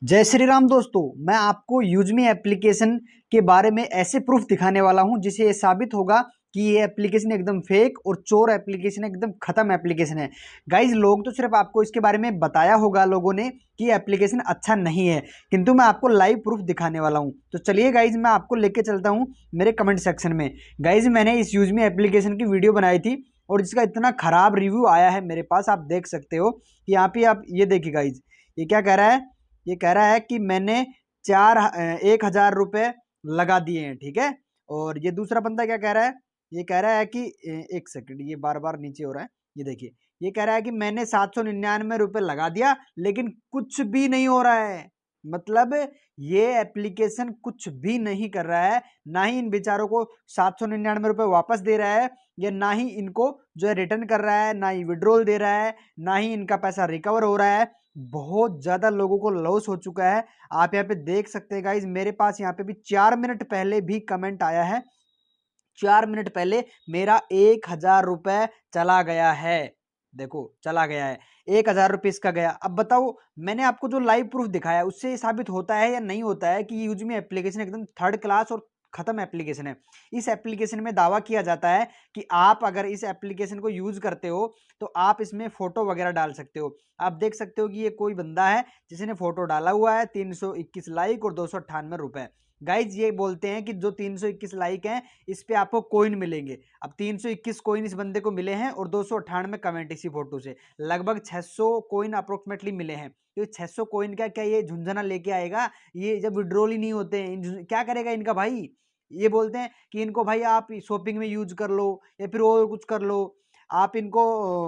जय श्री राम दोस्तों। मैं आपको यूजमी एप्लीकेशन के बारे में ऐसे प्रूफ दिखाने वाला हूं जिससे ये साबित होगा कि ये एप्लीकेशन एकदम फेक और चोर एप्लीकेशन है, एकदम खत्म एप्लीकेशन है। गाइज, लोग तो सिर्फ आपको इसके बारे में बताया होगा लोगों ने कि ये एप्लीकेशन अच्छा नहीं है, किंतु मैं आपको लाइव प्रूफ दिखाने वाला हूं। तो चलिए गाइज, मैं आपको लेके चलता हूं मेरे कमेंट सेक्शन में। गाइज, मैंने इस यूजमी एप्लीकेशन की वीडियो बनाई थी और जिसका इतना खराब रिव्यू आया है मेरे पास, आप देख सकते हो कि यहाँ पे आप ये देखिए गाइज, ये क्या कह रहा है। ये कह रहा है कि मैंने 1,000 रुपये लगा दिए हैं, ठीक है। और ये दूसरा बंदा क्या कह रहा है, ये कह रहा है कि एक सेकंड, ये बार बार नीचे हो रहा है। ये देखिए, ये कह रहा है कि मैंने 799 रुपये लगा दिया लेकिन कुछ भी नहीं हो रहा है। मतलब ये एप्लीकेशन कुछ भी नहीं कर रहा है, ना ही इन बेचारों को 799 रुपये वापस दे रहा है, या ना ही इनको जो है रिटर्न कर रहा है, ना ही विड्रॉल दे रहा है, ना ही इनका पैसा रिकवर हो रहा है। बहुत ज्यादा लोगों को लॉस हो चुका है। आप यहाँ पे देख सकते हैं गाइज, मेरे पास यहाँ पे भी 4 मिनट पहले भी कमेंट आया है। 4 मिनट पहले मेरा 1,000 रुपए चला गया है। देखो, चला गया है, 1,000 रुपये इसका गया। अब बताओ, मैंने आपको जो लाइव प्रूफ दिखाया उससे ये साबित होता है या नहीं होता है कि यूजमी एप्लीकेशन एकदम थर्ड क्लास और खत्म एप्लीकेशन है। इस एप्लीकेशन में दावा किया जाता है कि आप अगर इस एप्लीकेशन को यूज करते हो तो आप इसमें फोटो वगैरह डाल सकते हो। आप देख सकते हो कि ये कोई बंदा है जिसने फोटो डाला हुआ है, 321 लाइक और 298 रुपए। गाइज, ये बोलते हैं कि जो 321 लाइक हैं इस पे आपको कोइन मिलेंगे। अब 321 कोइन इस बंदे को मिले हैं और 298 कमेंट इसी फोटो से, लगभग 600 कोइन अप्रोक्सीमेटली मिले हैं। तो 600 कोइन का क्या ये झुंझुना लेके आएगा? ये जब विड्रॉल ही नहीं होते हैं, क्या करेगा इनका भाई? ये बोलते हैं कि इनको भाई आप शॉपिंग में यूज कर लो या फिर और कुछ कर लो। आप इनको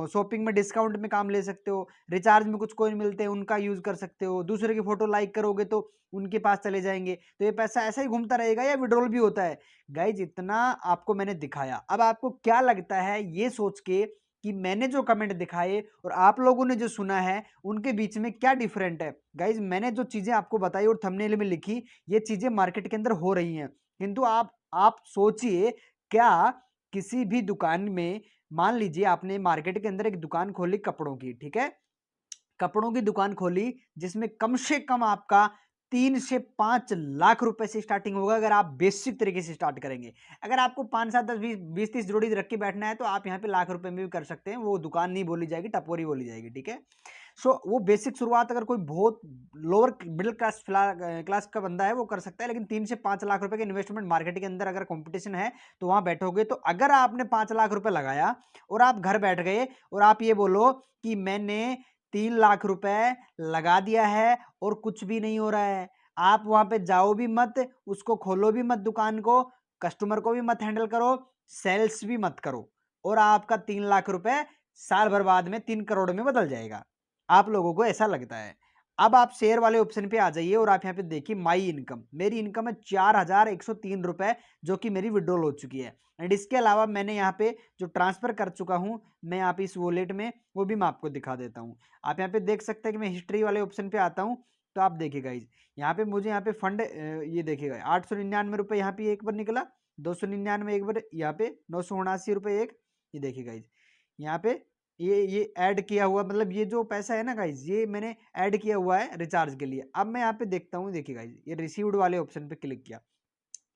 शॉपिंग में डिस्काउंट में काम ले सकते हो, रिचार्ज में कुछ कोइन मिलते हैं उनका यूज कर सकते हो, दूसरे की फोटो लाइक करोगे तो उनके पास चले जाएंगे, तो ये पैसा ऐसा ही घूमता रहेगा या विड्रॉल भी होता है? गाइज, इतना आपको मैंने दिखाया, अब आपको क्या लगता है ये सोच के कि मैंने जो कमेंट दिखाए और आप लोगों ने जो सुना है उनके बीच में क्या डिफरेंट है? गाइज, मैंने जो चीजें आपको बताई और थंबनेल में लिखी, ये चीजें मार्केट के अंदर हो रही हैं, किंतु आप सोचिए, क्या किसी भी दुकान में, मान लीजिए आपने मार्केट के अंदर एक दुकान खोली कपड़ों की, ठीक है, कपड़ों की दुकान खोली जिसमें कम से कम आपका 3 से 5 लाख रुपए से स्टार्टिंग होगा अगर आप बेसिक तरीके से स्टार्ट करेंगे। अगर आपको 5 7 10 20 20 30 जोड़ी रख के बैठना है तो आप यहाँ पे लाख रुपए में भी कर सकते हैं, वो दुकान नहीं बोली जाएगी, टपोरी बोली जाएगी, ठीक है। सो वो बेसिक शुरुआत अगर कोई बहुत लोअर मिडिल क्लास क्लास का बंदा है वो कर सकता है, लेकिन 3 से 5 लाख रुपए के इन्वेस्टमेंट मार्केट के अंदर अगर कंपटीशन है तो वहां बैठोगे, तो अगर आपने 5 लाख रुपए लगाया और आप घर बैठ गए और आप ये बोलो कि मैंने 3 लाख रुपए लगा दिया है और कुछ भी नहीं हो रहा है, आप वहां पे जाओ भी मत, उसको खोलो भी मत दुकान को, कस्टमर को भी मत हैंडल करो, सेल्स भी मत करो, और आपका 3 लाख रुपए साल भर बाद में 3 करोड़ में बदल जाएगा। आप लोगों को ऐसा लगता है। अब आप शेयर वाले ऑप्शन पे आ जाइए और आप यहाँ पे देखिए माई इनकम, मेरी इनकम है 4,103 रुपए, जो कि मेरी विड्रॉल हो चुकी है। एंड इसके अलावा मैंने यहाँ पे जो ट्रांसफर कर चुका हूँ मैं यहाँ पे इस वॉलेट में, वो भी मैं आपको दिखा देता हूँ। आप यहाँ पे देख सकते हैं कि मैं हिस्ट्री वाले ऑप्शन पे आता हूँ, तो आप देखिए गाइज, यहाँ पे मुझे यहाँ पे फंड, ये देखिएगा 899 रुपये यहाँ पे एक बार निकला, 299 एक बार, यहाँ पे 979 रुपये एक, ये देखिए गाइज, यहाँ पे ये ऐड किया हुआ, मतलब ये जो पैसा है ना गाइज, ये मैंने ऐड किया हुआ है रिचार्ज के लिए। अब मैं यहाँ पे देखता हूँ, देखिए गाइज, ये रिसीव्ड वाले ऑप्शन पे क्लिक किया,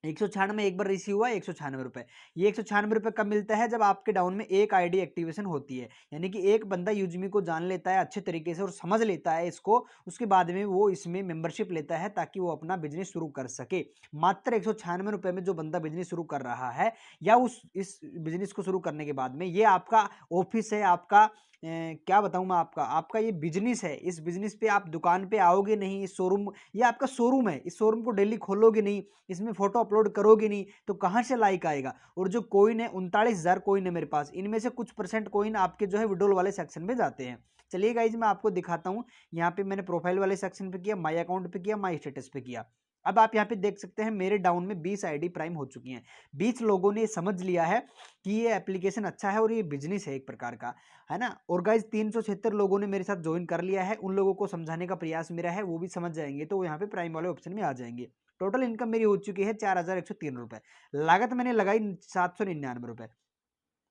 196 एक बार रिसीव हुआ, 196 रुपए। ये 196 रुपए कब मिलता है? जब आपके डाउन में एक आईडी एक्टिवेशन होती है, यानी कि एक बंदा यूजमी को जान लेता है अच्छे तरीके से और समझ लेता है इसको, उसके बाद में वो इसमें मेंबरशिप लेता है ताकि वो अपना बिजनेस शुरू कर सके। मात्र 196 रुपए में जो बंदा बिजनेस शुरू कर रहा है, या उस इस बिजनेस को शुरू करने के बाद में, ये आपका ऑफिस है, आपका क्या बताऊं मैं, आपका आपका ये बिजनेस है। इस बिजनेस पे आप दुकान पे आओगे नहीं, इस शोरूम, ये आपका शोरूम है, इस शोरूम को डेली खोलोगे नहीं, इसमें फोटो अपलोड करोगे नहीं, तो कहां से लाइक आएगा? और जो कोइन है, 39,000 कोइन है मेरे पास, इनमें से कुछ परसेंट कोइन आपके जो है विड्रॉल वाले सेक्शन में जाते हैं। चलिए गाइज, मैं आपको दिखाता हूं। यहाँ पे मैंने प्रोफाइल वाले सेक्शन पे किया, माई अकाउंट पे किया, माई स्टेटस पे किया। अब आप यहाँ पे देख सकते हैं मेरे डाउन में 20 आईडी प्राइम हो चुकी हैं। 20 लोगों ने समझ लिया है कि ये एप्लीकेशन अच्छा है और ये बिजनेस है एक प्रकार का, है ना। और गाइज, 376 लोगों ने मेरे साथ ज्वाइन कर लिया है, उन लोगों को समझाने का प्रयास मेरा है, वो भी समझ जाएंगे तो वो यहाँ पे प्राइम वाले ऑप्शन में आ जाएंगे। टोटल इनकम मेरी हो चुकी है 4,103 रुपए, लागत मैंने लगाई 799 रुपए।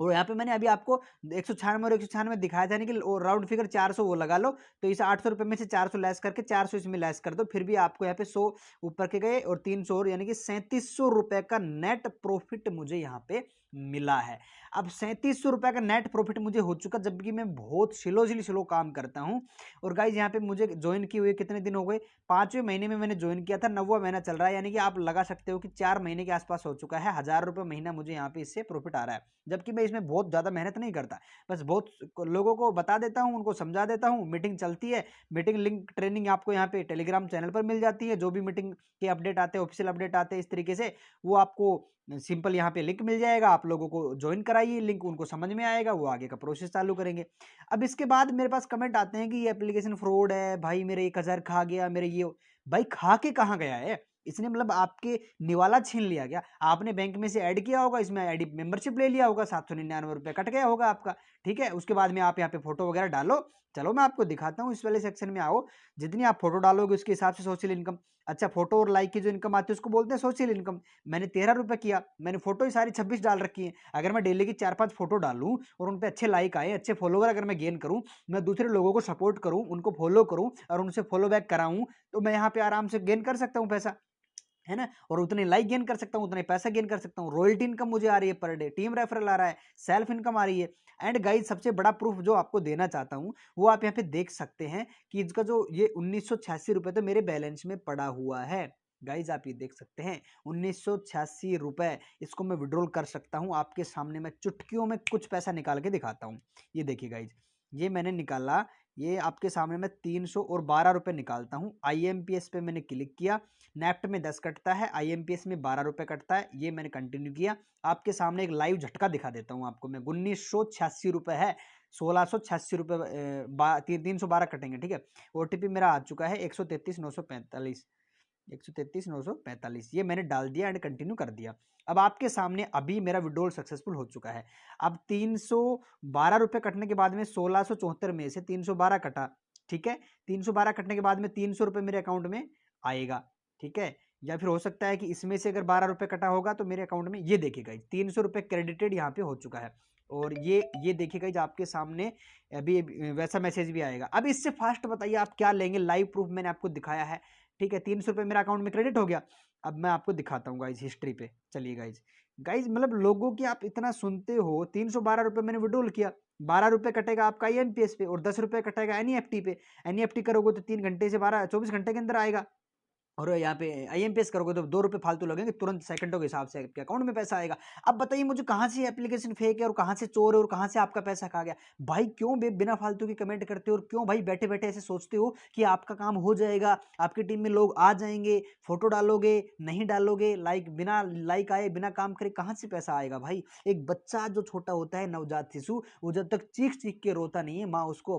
और यहाँ पे मैंने अभी आपको 196 और 196 दिखाया था, नहीं कि राउंड फिगर 400 वो लगा लो, तो इस 800 रुपये में से 400 लेस करके 400 इसमें लेस कर दो, फिर भी आपको यहाँ पे 100 ऊपर के गए और 300 और यानी कि 3700 रुपये का नेट प्रॉफिट मुझे यहाँ पे मिला है। अब 3700 रुपये का नेट प्रॉफिट मुझे हो चुका, जबकि मैं बहुत स्लो काम करता हूँ। और गाइज यहाँ पे मुझे ज्वाइन किए हुए कितने दिन हो गए, 5वें महीने में मैंने ज्वाइन किया था, 9वां महीना चल रहा है, यानी कि आप लगा सकते हो कि 4 महीने के आसपास हो चुका है। 1000 रुपये महीना मुझे यहाँ पे इससे प्रॉफिट आ रहा है, जबकि मैं इसमें बहुत ज़्यादा मेहनत नहीं करता, बस बहुत लोगों को बता देता हूँ, उनको समझा देता हूँ, मीटिंग चलती है, मीटिंग लिंक ट्रेनिंग आपको यहाँ पे टेलीग्राम चैनल पर मिल जाती है, जो भी मीटिंग के अपडेट आते हैं, ऑफिशियल अपडेट आते हैं इस तरीके से, वो आपको सिंपल यहाँ पे लिंक मिल जाएगा, आप लोगों को ज्वाइन कराइए, लिंक उनको समझ में आएगा, वो आगे का प्रोसेस चालू करेंगे। अब इसके बाद मेरे पास कमेंट आते हैं कि ये एप्लीकेशन फ्रॉड है भाई, मेरे 1000 खा गया, मेरे ये भाई खा के कहाँ गया है इसने, मतलब आपके निवाला छीन लिया क्या? आपने बैंक में से ऐड किया होगा, इसमें आईडी मेंबरशिप ले लिया होगा, 799 रुपये कट गया होगा आपका, ठीक है। उसके बाद में आप यहाँ पे फोटो वगैरह डालो, चलो मैं आपको दिखाता हूँ, इस वाले सेक्शन में आओ, जितनी आप फोटो डालोगे उसके हिसाब से सोशल इनकम। अच्छा, फोटो और लाइक की जो इनकम आती है उसको बोलते हैं सोशल इनकम। मैंने 13 रुपये किया, मैंने फोटो ही सारी 26 डाल रखी है, अगर मैं डेली की 4-5 फोटो डालूं और उन पर अच्छे लाइक आए, अच्छे फॉलोवर अगर मैं गेन करूं, मैं दूसरे लोगों को सपोर्ट करूं, उनको फॉलो करूं और उनसे फॉलो बैक कराऊं, तो मैं यहाँ पे आराम से गेन कर सकता हूँ पैसा, है ना। और उतने लाइक गेन कर सकता हूँ, उतने पैसा गेन कर सकता हूँ, रॉयल्टी इनकम मुझे आ रही है पर डे, टीम रेफरल आ रहा है, सेल्फ इनकम आ रही है। एंड गाइज सबसे बड़ा प्रूफ जो आपको देना चाहता हूँ, वो आप यहाँ पे देख सकते हैं कि इसका जो ये 1986 रुपये तो मेरे बैलेंस में पड़ा हुआ है। गाइज आप ये देख सकते हैं 1986 रुपये, इसको मैं विड्रॉल कर सकता हूँ आपके सामने, मैं चुटकियों में कुछ पैसा निकाल के दिखाता हूँ। ये देखिए गाइज, ये मैंने निकाला, ये आपके सामने मैं 312 रुपये निकालता हूँ। IMPS पे मैंने क्लिक किया, नेफ्ट में 10 कटता है, IMPS में 12 रुपये कटता है, ये मैंने कंटिन्यू किया। आपके सामने एक लाइव झटका दिखा देता हूँ आपको मैं, 1986 रुपये है, 1686 रुपये 312 कटेंगे, ठीक है। OTP मेरा आ चुका है 133,945, 133,945, ये मैंने डाल दिया एंड कंटिन्यू कर दिया। अब आपके सामने अभी मेरा विड्रॉल सक्सेसफुल हो चुका है। अब 312 रुपये कटने के बाद में 1674 में से 312 कटा, ठीक है। 312 कटने के बाद में 300 रुपये मेरे अकाउंट में आएगा, ठीक है। या फिर हो सकता है कि इसमें से अगर 12 रुपये कटा होगा तो मेरे अकाउंट में ये देखिएगा 300 रुपये क्रेडिटेड यहाँ पे हो चुका है। और ये देखिएगा आपके सामने अभी वैसा मैसेज भी आएगा। अब इससे फास्ट बताइए आप क्या लेंगे, लाइव प्रूफ मैंने आपको दिखाया है, ठीक है। 300 रुपये मेरा अकाउंट में क्रेडिट हो गया। अब मैं आपको दिखाता हूँ गाइज हिस्ट्री पे, चलिए गाइज, गाइज मतलब लोगों की आप इतना सुनते हो, 312 रुपये मैंने विड्रॉल किया, 12 रुपये कटेगा आपका IMPS पे और 10 रुपये कटेगा NEFT पे। NEFT करोगे तो 3 घंटे से 24 घंटे के अंदर आएगा, और यहाँ पे IMPS करोगे तो 2 रुपये फालतू लगेंगे, तुरंत सेकंडों के हिसाब से आपके अकाउंट में पैसा आएगा। अब बताइए मुझे कहाँ से एप्लीकेशन फेक है और कहाँ से चोर है और कहाँ से आपका पैसा खा गया? भाई क्यों बिना फालतू की कमेंट करते हो और क्यों भाई बैठे बैठे ऐसे सोचते हो कि आपका काम हो जाएगा, आपकी टीम में लोग आ जाएंगे, फोटो डालोगे नहीं डालोगे, लाइक बिना लाइक आए बिना काम करे कहाँ से पैसा आएगा? भाई एक बच्चा जो छोटा होता है, नवजात शिशु, वो जब तक चीख चीख के रोता नहीं है, माँ उसको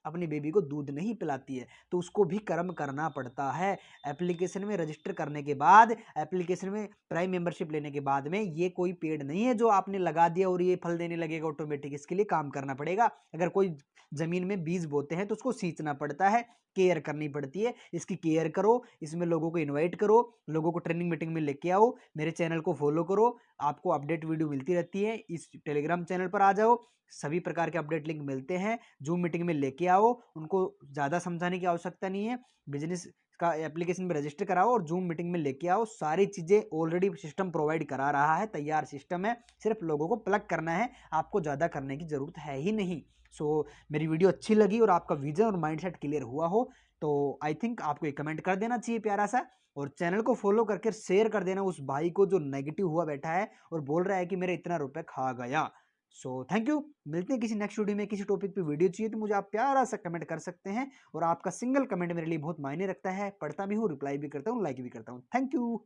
अपनी बेबी को दूध नहीं पिलाती है, तो उसको भी कर्म करना पड़ता है। एप्लीकेशन में रजिस्टर करने के बाद, एप्लीकेशन में प्राइम मेंबरशिप लेने के बाद में, ये कोई पेड नहीं है जो आपने लगा दिया और ये फल देने लगेगा ऑटोमेटिक, इसके लिए काम करना पड़ेगा। अगर कोई जमीन में बीज बोते हैं तो उसको सींचना पड़ता है, केयर करनी पड़ती है, इसकी केयर करो, इसमें लोगों को इनवाइट करो, लोगों को ट्रेनिंग मीटिंग में लेके आओ, मेरे चैनल को फॉलो करो, आपको अपडेट वीडियो मिलती रहती है, इस टेलीग्राम चैनल पर आ जाओ, सभी प्रकार के अपडेट लिंक मिलते हैं, जूम मीटिंग में लेके आओ, उनको ज़्यादा समझाने की आवश्यकता नहीं है, बिजनेस का एप्लीकेशन में रजिस्टर कराओ और जूम मीटिंग में लेके आओ, सारी चीज़ें ऑलरेडी सिस्टम प्रोवाइड करा रहा है, तैयार सिस्टम है, सिर्फ लोगों को प्लग करना है, आपको ज़्यादा करने की ज़रूरत है ही नहीं। सो मेरी वीडियो अच्छी लगी और आपका विजन और माइंडसेट क्लियर हुआ हो तो आई थिंक आपको एक कमेंट कर देना चाहिए प्यारा सा, और चैनल को फॉलो करके शेयर कर देना उस भाई को जो नेगेटिव हुआ बैठा है और बोल रहा है कि मेरे इतना रुपए खा गया। सो थैंक यू, मिलते हैं किसी नेक्स्ट वीडियो में, किसी टॉपिक पे वीडियो चाहिए तो मुझे आप प्यारा सा कमेंट कर सकते हैं, और आपका सिंगल कमेंट मेरे लिए बहुत मायने रखता है, पढ़ता भी हूँ, रिप्लाई भी करता हूँ, लाइक भी करता हूँ। Thank you.